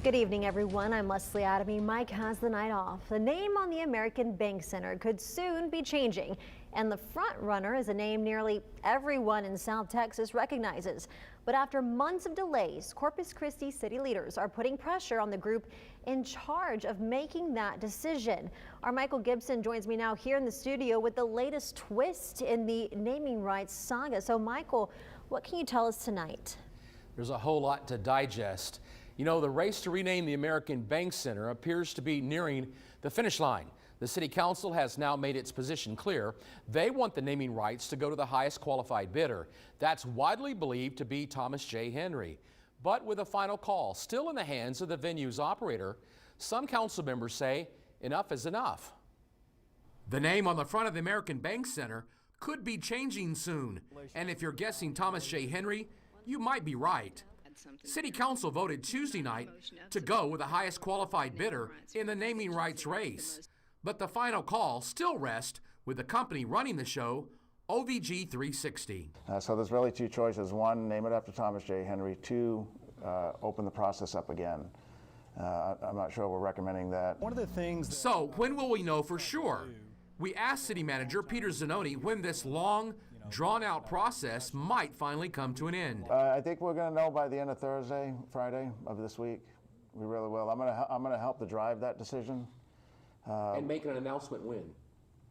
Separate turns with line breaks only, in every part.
Good evening, everyone. I'm Leslie Adamy. Mike has the night off. The name on the American Bank Center could soon be changing, and the front runner is a name nearly everyone in South Texas recognizes. But after months of delays, Corpus Christi city leaders are putting pressure on the group in charge of making that decision. Our Michael Gibson joins me now here in the studio with the latest twist in the naming rights saga. So, Michael, what can you tell us tonight?
There's a whole lot to digest. You know, the race to rename the American Bank Center appears to be nearing the finish line. The City Council has now made its position clear. They want the naming rights to go to the highest qualified bidder. That's widely believed to be Thomas J. Henry. But with a final call still in the hands of the venue's operator, some council members say enough is enough. The name on the front of the American Bank Center could be changing soon. And if you're guessing Thomas J. Henry, you might be right. City Council voted Tuesday night to go with the highest qualified bidder in the naming rights race. But the final call still rests with the company running the show, OVG 360.
So there's really two choices. One, name it after Thomas J. Henry. Two, open the process up again. I'm not sure we're recommending that.
One of the things.
So when will we know for sure? We asked City Manager Peter Zanoni when this long, drawn-out process might finally come to an end.
I think we're going to know by the end of Friday of this week. We really will. I'm going to help to drive that decision.
And make an announcement when?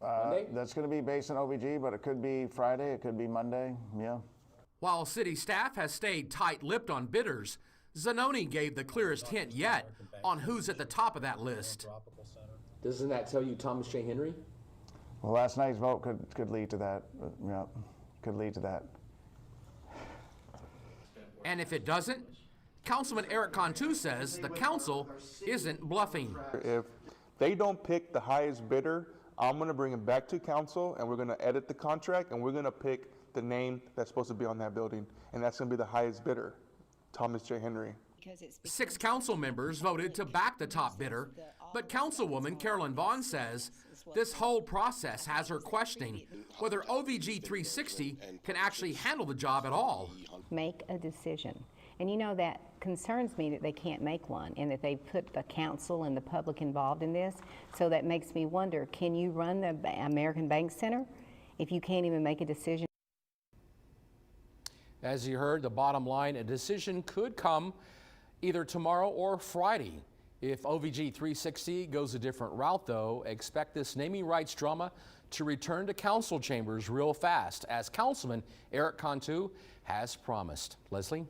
Monday?
That's going to be based on OVG, but it could be Friday, it could be Monday, yeah.
While city staff has stayed tight-lipped on bidders, Zanoni gave the clearest hint yet on who's at the top of that list.
Doesn't that tell you Thomas J. Henry?
Well, last night's vote could lead to that. Yeah, could lead to that.
And if it doesn't, Councilman Eric Cantu says the council isn't bluffing.
If they don't pick the highest bidder, I'm going to bring it back to council and we're going to edit the contract and we're going to pick the name that's supposed to be on that building, and that's going to be the highest bidder, Thomas J. Henry.
6 council members voted to back the top bidder, but Councilwoman Carolyn Vaughn says this whole process has her questioning whether OVG 360 can actually handle the job at all.
Make a decision. And you know, that concerns me that they can't make one and that they put the council and the public involved in this. So that makes me wonder, can you run the American Bank Center if you can't even make a decision?
As you heard, the bottom line, a decision could come either tomorrow or Friday. If OVG 360 goes a different route, though, expect this naming rights drama to return to council chambers real fast, as Councilman Eric Cantu has promised. Leslie?